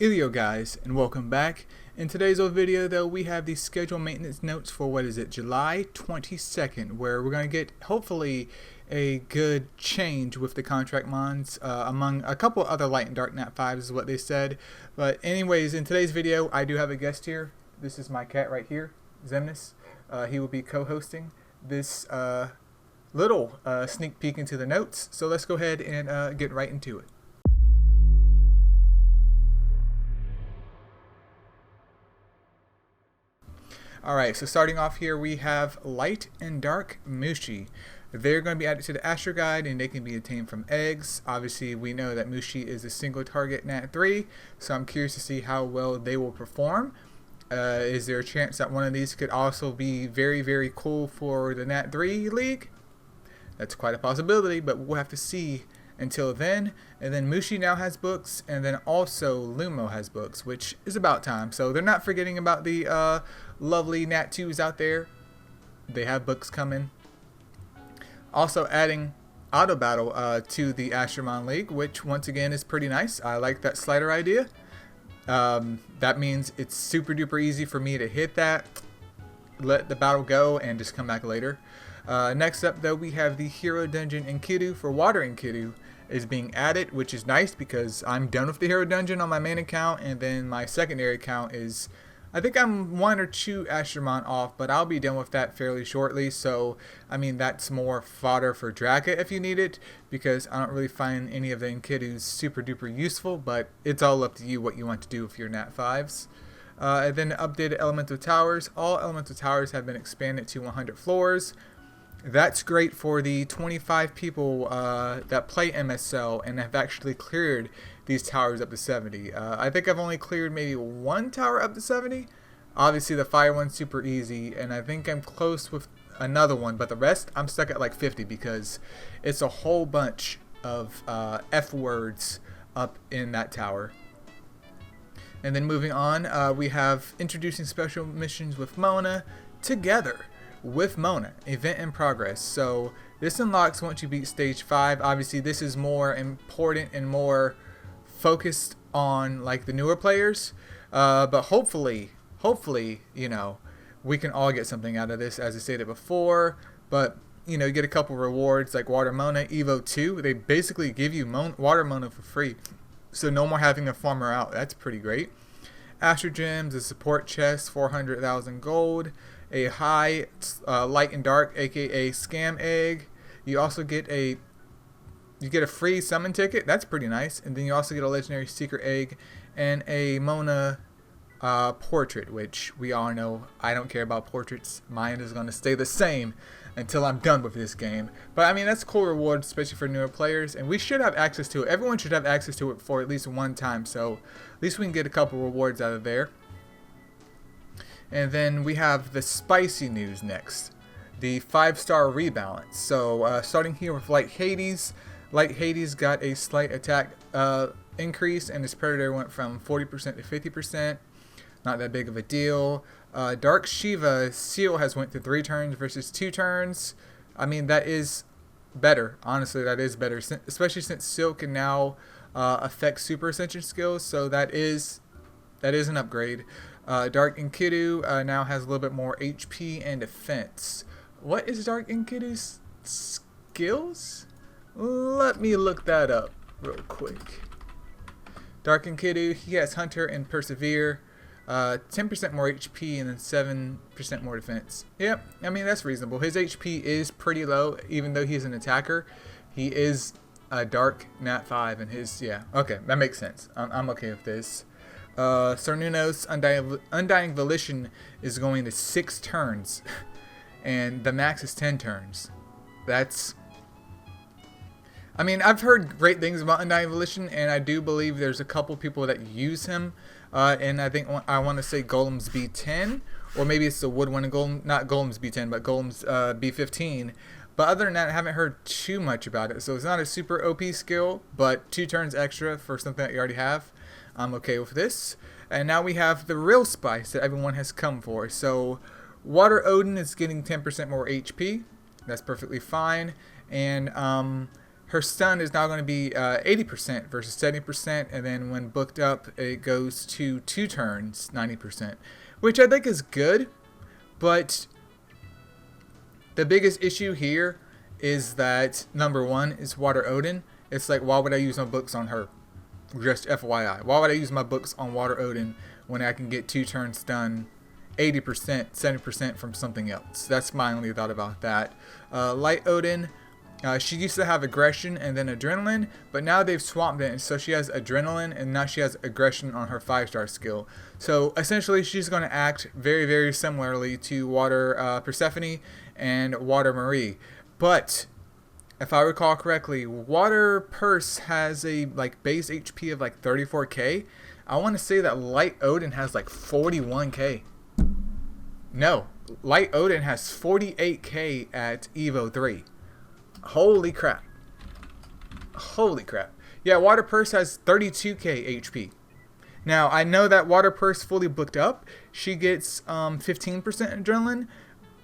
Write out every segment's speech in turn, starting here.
Eileo guys, and welcome back. In today's video though, we have the schedule maintenance notes for what is it, July 22nd, where we're going to get hopefully a good change with the contract mons among a couple other light and dark nat 5s is what they said. But anyways, in today's video I do have a guest here. This is my cat right here, Zemnis. He will be co-hosting this little sneak peek into the notes. So let's go ahead and get right into it. Alright, so starting off here we have Light and Dark Mushy. They're going to be added to the Astro Guide and they can be obtained from eggs. Obviously we know that Mushy is a single target Nat 3, so I'm curious to see how well they will perform. Is there a chance that one of these could also be very cool for the Nat 3 League? That's quite a possibility, but we'll have to see until then. And then Mushy now has books, and then also Lumo has books, which is about time. So they're not forgetting about the lovely Nat 2s out there. They have books coming. Also adding Auto Battle to the Astromon League, which once again is pretty nice. I like that slider idea. That means it's super duper easy for me to hit that, let the battle go, and just come back later. Next up though, we have the Hero Dungeon Enkidu for Water Enkidu is being added, which is nice because I'm done with the Hero Dungeon on my main account, and then my secondary account is, I think I'm 1 or 2 Astromon off, but I'll be done with that fairly shortly. So I mean, that's more fodder for Draka if you need it, because I don't really find any of the Enkidus super duper useful, but it's all up to you what you want to do with your Nat 5s. And then updated Elementor Towers. All Elementor Towers have been expanded to 100 floors. That's great for the 25 people that play MSL and have actually cleared these towers up to 70. I think I've only cleared maybe 1 tower up to 70. Obviously the fire one's super easy, and I think I'm close with another one, but the rest I'm stuck at like 50 because it's a whole bunch of F words up in that tower. And then moving on, we have introducing special missions with Mona together. With Mona, event in progress. So this unlocks once you beat stage 5. Obviously this is more important and more focused on like the newer players, but hopefully you know, we can all get something out of this, as I stated before. But you know, you get a couple rewards like Water Mona, Evo 2. They basically give you Water Mona for free, so no more having to farm her out. That's pretty great. Astro Gems, a support chest, 400,000 gold, a high light and dark, aka scam egg. You also get a free summon ticket. That's pretty nice. And then you also get a legendary secret egg and a Mona portrait, which we all know I don't care about portraits. Mine is going to stay the same until I'm done with this game. But I mean, that's a cool reward, especially for newer players, and we should have access to it. Everyone should have access to it for at least one time, so at least we can get a couple rewards out of there. And then we have the spicy news next, the 5-star rebalance. So starting here with Light Hades. Light Hades got a slight attack increase, and his predator went from 40% to 50%. Not that big of a deal. Dark Shiva seal has went to 3 turns versus 2 turns. I mean, that is better. Honestly, that is better, especially since seal can now affect super ascension skills. So that is an upgrade. Dark Enkidu now has a little bit more HP and defense. What is Dark Enkidu's skills? Let me look that up real quick. Dark Enkidu, he has Hunter and Persevere. 10% more HP and then 7% more defense. Yep, I mean, that's reasonable. His HP is pretty low, even though he's an attacker. He is a dark Nat 5, and his, yeah, okay, that makes sense. I'm okay with this. Cernunos Undying Volition is going to 6 turns, and the max is 10 turns. That's, I mean, I've heard great things about Undying Volition, and I do believe there's a couple people that use him. And I think I want to say Golem's B10, or maybe it's the Wood one, and Golem, not Golem's B10, but Golem's B15. But other than that, I haven't heard too much about it. So it's not a super OP skill, but 2 turns extra for something that you already have. I'm okay with this. And now we have the real spice that everyone has come for. So Water Odin is getting 10% more HP. That's perfectly fine. And her stun is now going to be 80% versus 70%, and then when booked up, it goes to 2 turns, 90%, which I think is good, but the biggest issue here is that, number one, is Water Odin. It's like, why would I use my books on her? Just FYI. Why would I use my books on Water Odin when I can get 2 turns stun, 80%, 70% from something else? That's my only thought about that. Light Odin, she used to have aggression and then adrenaline, but now they've swapped it, so she has adrenaline and now she has aggression on her 5-star skill. So essentially she's going to act very, very similarly to Water Persephone and Water Marie. But if I recall correctly, Water Purse has a base HP of 34k. I want to say that Light Odin has 41k. No, Light Odin has 48k at Evo 3. Holy crap. Holy crap. Yeah, Water Purse has 32k HP. Now, I know that Water Purse fully booked up, she gets 15% adrenaline,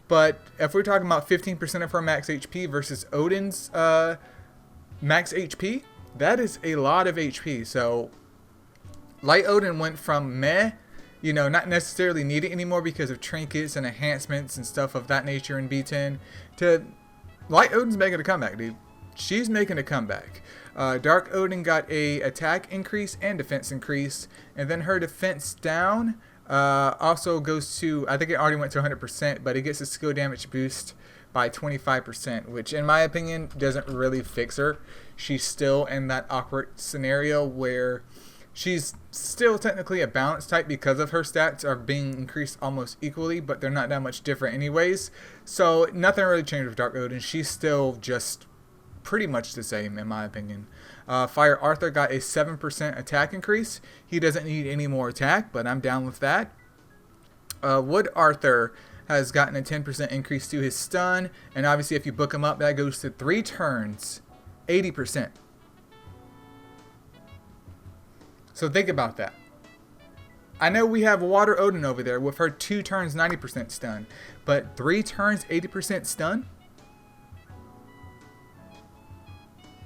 but if we're talking about 15% of her max HP versus Odin's max HP, that is a lot of HP. So, Light Odin went from meh, not necessarily needed anymore because of trinkets and enhancements and stuff of that nature in B10, to Light Odin's making a comeback, dude. She's making a comeback. Dark Odin got a attack increase and defense increase, and then her defense down also goes to, I think it already went to 100%, but it gets a skill damage boost by 25%, which in my opinion doesn't really fix her. She's still in that awkward scenario where she's still technically a balance type because of her stats are being increased almost equally, but they're not that much different anyways. So nothing really changed with Dark Odin. She's still just pretty much the same in my opinion. Fire Arthur got a 7% attack increase. He doesn't need any more attack, but I'm down with that. Wood Arthur has gotten a 10% increase to his stun, and obviously if you book him up, that goes to 3 turns, 80%. So think about that. I know we have Water Odin over there with her 2 turns 90% stun, but 3 turns 80% stun?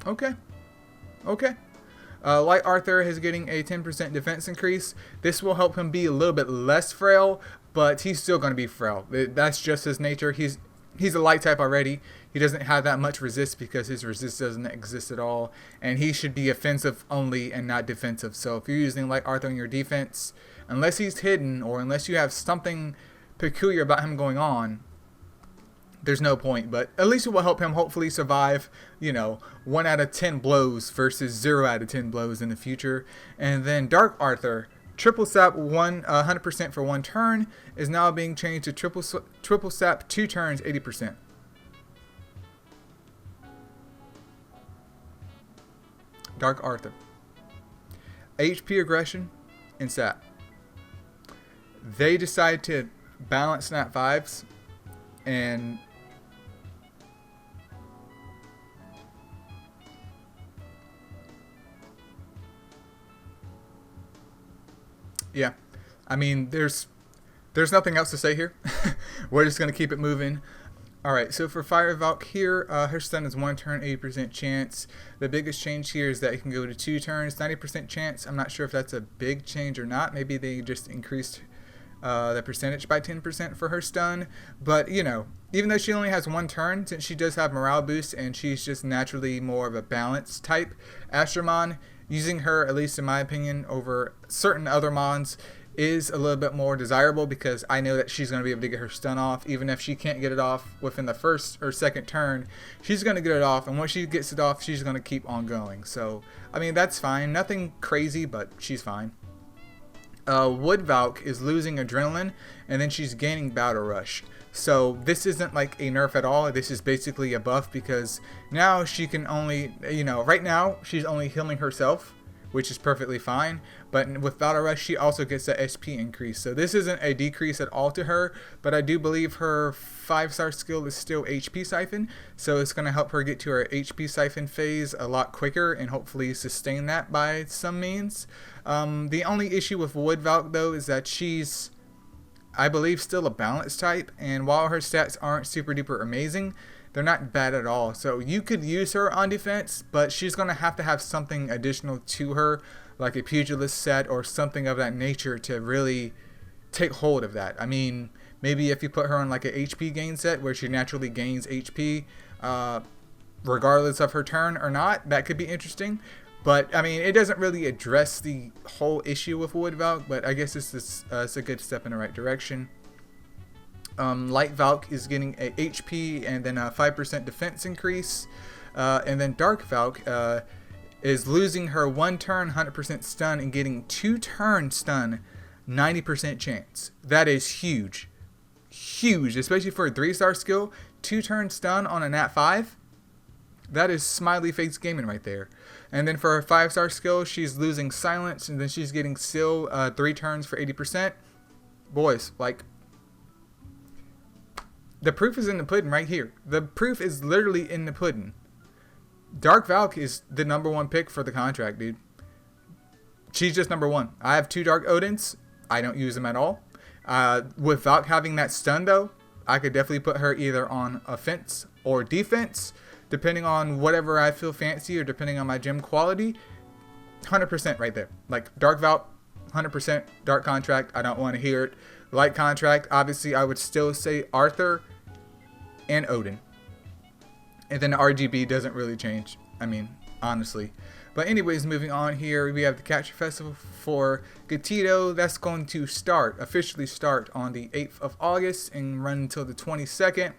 Okay. Okay. Light Arthur is getting a 10% defense increase. This will help him be a little bit less frail, but he's still going to be frail. That's just his nature. He's a light type already. He doesn't have that much resist because his resist doesn't exist at all. And he should be offensive only and not defensive. So if you're using Light Arthur in your defense, unless he's hidden or unless you have something peculiar about him going on, there's no point. But at least it will help him hopefully survive, 1 out of 10 blows versus 0 out of 10 blows in the future. And then Dark Arthur, triple sap 100% for 1 turn is now being changed to triple sap 2 turns 80%. Dark Arthur, HP aggression and sap. They decide to balance snap 5s and yeah, I mean, there's nothing else to say here. We're just going to keep it moving. Alright, so for Fire Valk here, her stun is 1 turn, 80% chance. The biggest change here is that it can go to 2 turns, 90% chance. I'm not sure if that's a big change or not. Maybe they just increased the percentage by 10% for her stun. But, even though she only has 1 turn, since she does have morale boost and she's just naturally more of a balance type Astromon, using her, at least in my opinion, over certain other mons is a little bit more desirable because I know that she's going to be able to get her stun off. Even if she can't get it off within the first or second turn, she's going to get it off, and once she gets it off, she's going to keep on going. So, I mean, that's fine. Nothing crazy, but she's fine. Wood Valk is losing adrenaline, and then she's gaining Battle Rush. So this isn't like a nerf at all. This is basically a buff because now she can only, right now she's only healing herself, which is perfectly fine. But with Battle Rush, she also gets a SP increase. So this isn't a decrease at all to her, but I do believe her 5-star skill is still HP Siphon. So it's going to help her get to her HP Siphon phase a lot quicker and hopefully sustain that by some means. The only issue with Wood Valk though is that she's, I believe, still a balance type, and while her stats aren't super duper amazing, they're not bad at all. So you could use her on defense, but she's going to have something additional to her, like a pugilist set or something of that nature to really take hold of that. I mean, maybe if you put her on like a HP gain set where she naturally gains HP regardless of her turn or not, that could be interesting. But I mean, it doesn't really address the whole issue with Wood Valk, but I guess it's a good step in the right direction. Light Valk is getting a HP and then a 5% defense increase. And then Dark Valk is losing her 1 turn 100% stun and getting 2 turn stun 90% chance. That is huge. Huge, especially for a 3-star skill. 2 turn stun on a nat 5. That is smiley face gaming right there. And then for her 5-star skill, she's losing silence and then she's getting still 3 turns for 80%. Boys, like, the proof is in the pudding right here. The proof is literally in the pudding. Dark Valk is the number 1 pick for the contract, dude. She's just number 1. I have 2 Dark Odins. I don't use them at all. With Valk having that stun, though, I could definitely put her either on offense or defense, depending on whatever I feel fancy or depending on my gem quality. 100% right there. Like, Dark Valk, 100% Dark contract. I don't want to hear it. Light contract, obviously, I would still say Arthur and Odin. And then the RGB doesn't really change. I mean, honestly. But anyways, moving on here, we have the Capture Festival for Gatito. That's going to officially start on the 8th of August and run until the 22nd.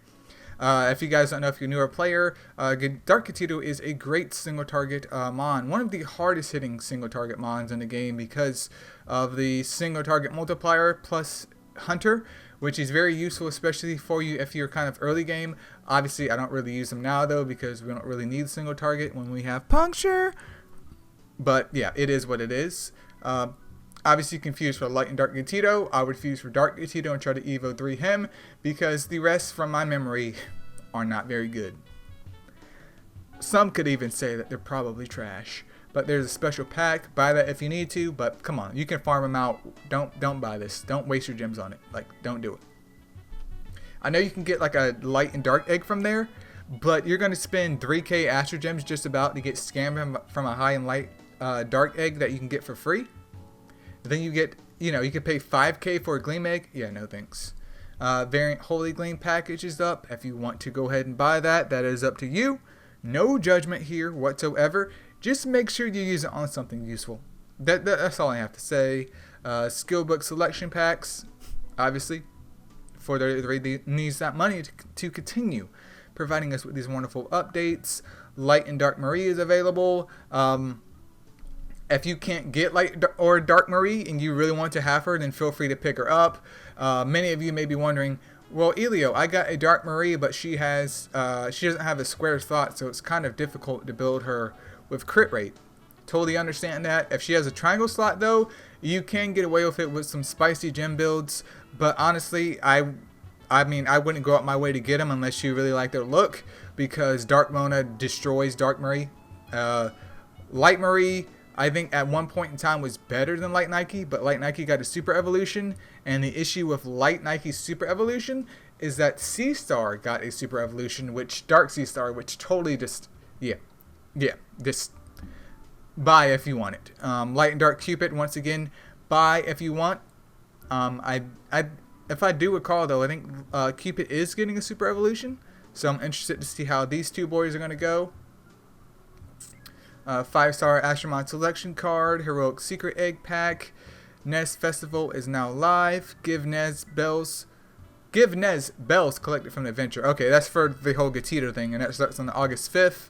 If you guys don't know, if you're a newer player, Dark Gatito is a great single target mon. One of the hardest hitting single target mons in the game because of the single target multiplier plus Hunter, which is very useful, especially for you if you're kind of early game. Obviously, I don't really use them now, though, because we don't really need single target when we have Puncture. But, yeah, it is what it is. Obviously, confused for Light and Dark Gatito. I would fuse for Dark Gatito and try to Evo 3 him, because the rest, from my memory, are not very good. Some could even say that they're probably trash. But there's a special pack. Buy that if you need to. But come on, you can farm them out. Don't buy this. Don't waste your gems on it. Like, don't do it. I know you can get like a light and dark egg from there, but you're going to spend 3k Astro Gems just about to get scammed from a high and light dark egg that you can get for free. Then you get, you can pay 5k for a Gleam egg. Yeah, no thanks. Variant Holy Gleam package is up. If you want to go ahead and buy that, that is up to you. No judgment here whatsoever. Just make sure you use it on something useful. That's all I have to say. Skill book selection packs, obviously, for they needs that money to continue providing us with these wonderful updates. Light and Dark Marie is available. If you can't get Light or Dark Marie and you really want to have her, then feel free to pick her up. Many of you may be wondering, well, Eileo, I got a Dark Marie, but she doesn't have a square slot, so it's kind of difficult to build her with crit rate. Totally understand that. If she has a triangle slot, though, you can get away with it with some spicy gem builds. But honestly, I mean, I wouldn't go out my way to get them unless you really like their look, because Dark Mona destroys Dark Marie. Light Marie, I think at one point in time was better than Light Nike, but Light Nike got a super evolution, and the issue with Light Nike's super evolution is that Sea Star got a super evolution, which Dark Sea Star, which totally just, yeah, just buy if you want it. Light and Dark Cupid, once again, buy if you want. If I do recall, though, I think Cupid is getting a super evolution, so I'm interested to see how these two boys are going to go. 5-star Astromon selection card, Heroic Secret Egg Pack. Nez Festival is now live. Give Nez bells collected from the adventure. Okay, that's for the whole Gatito thing, and that starts on August 5th.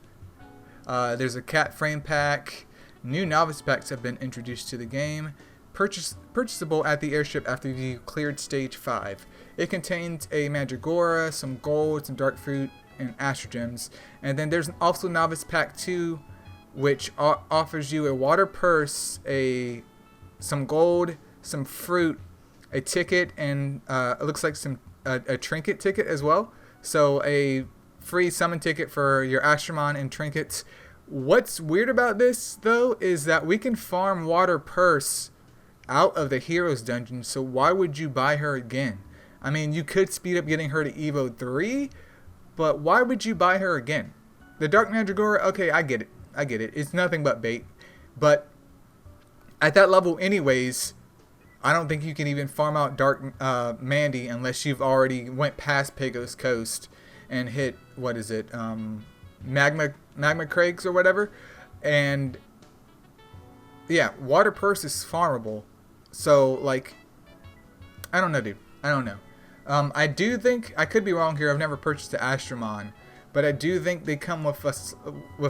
There's a cat frame pack. New novice packs have been introduced to the game. Purchasable at the airship after you cleared stage 5. It contains a Mandragora, some gold, some dark fruit, and Astro Gems. And then there's also novice pack 2, which offers you a water purse, some gold, some fruit, a ticket, and it looks like a trinket ticket as well. So a free summon ticket for your Astromon and trinkets. What's weird about this, though, is that we can farm water purse out of the heroes dungeon, so why would you buy her again? I mean, you could speed up getting her to Evo 3, but why would you buy her again? The Dark Mandragora, okay, I get it. It's nothing but bait. But at that level anyways, I don't think you can even farm out Dark Mandy unless you've already went past Pagos Coast and hit, what is it, Magma Craigs or whatever. And yeah, Water Purse is farmable. So, like, I don't know, dude. I don't know. I do think, I could be wrong here, I've never purchased the Astromon, but I do think they come with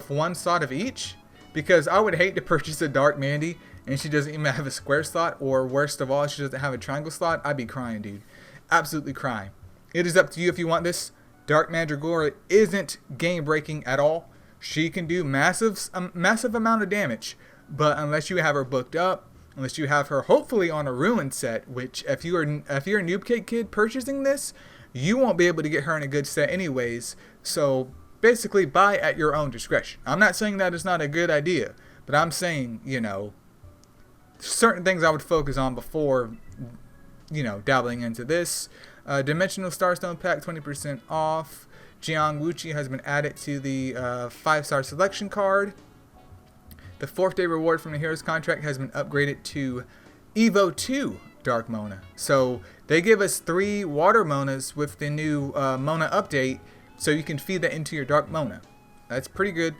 one slot of each, because I would hate to purchase a Dark Mandy and she doesn't even have a square slot, or worst of all, she doesn't have a triangle slot. I'd be crying, dude. Absolutely crying. It is up to you if you want this. Dark Mandragora isn't game breaking at all. She can do massive amount of damage, but unless you have her booked up, unless you have her hopefully on a ruin set, which if you're a Noob kid purchasing this, you won't be able to get her in a good set anyways. So basically buy at your own discretion. I'm not saying that it's not a good idea, but I'm saying, you know, certain things I would focus on before, you know, dabbling into this. Dimensional Starstone Pack 20% off. Jiang Wuchi has been added to the 5-star selection card. The 4th day reward from the Heroes contract has been upgraded to Evo 2 Dark Mona. So they give us 3 water Monas with the new Mona update, so you can feed that into your Dark Mona. That's pretty good.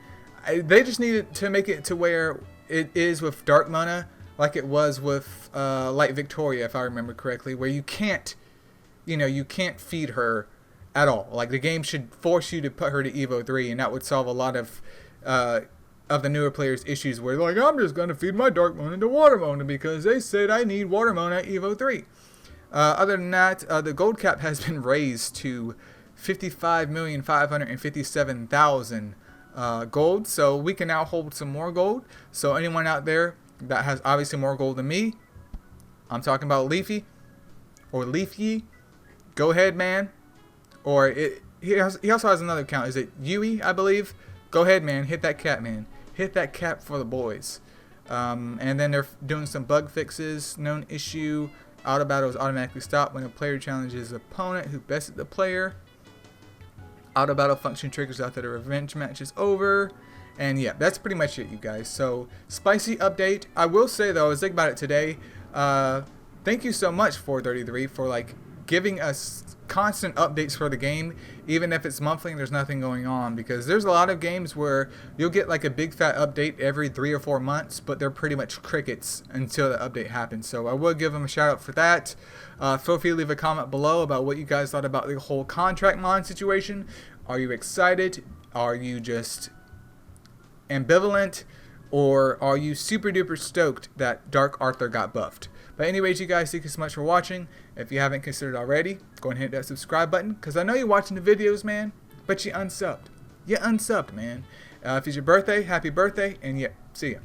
They just needed to make it to where it is with Dark Mona, like it was with Light Victoria, if I remember correctly, where you can't, you know, you can't feed her at all. Like, the game should force you to put her to Evo 3, and that would solve a lot of the newer players' issues where they're like, I'm just going to feed my Dark Mona to Water Mona because they said I need Water Mona at Evo 3. Other than that, the gold cap has been raised to 55,557,000 gold, so we can now hold some more gold. So anyone out there that has obviously more gold than me, I'm talking about Leafy or Leafy, go ahead, man. Or he also has another account. Is it Yui, I believe? Go ahead, man. Hit that cap, man. Hit that cap for the boys. And then they're doing some bug fixes. Known issue. Auto battles automatically stop when a player challenges an opponent who bested the player. Auto battle function triggers after the revenge match is over. And yeah, that's pretty much it, you guys. So, spicy update. I will say, though, I was thinking about it today. Thank you so much, 433, for, like, giving us constant updates for the game, even if it's monthly and there's nothing going on, because there's a lot of games where you'll get like a big fat update every 3 or 4 months, but they're pretty much crickets until the update happens. So I will give them a shout out for that. Feel free to leave a comment below about what you guys thought about the whole contract mon situation. Are you excited? Are you just ambivalent? Or are you super duper stoked that Dark Arthur got buffed? But anyways, you guys, thank you so much for watching. If you haven't considered already, go ahead and hit that subscribe button, because I know you're watching the videos, man, but you unsubbed. You unsubbed, man. If it's your birthday, happy birthday, and yeah, see ya.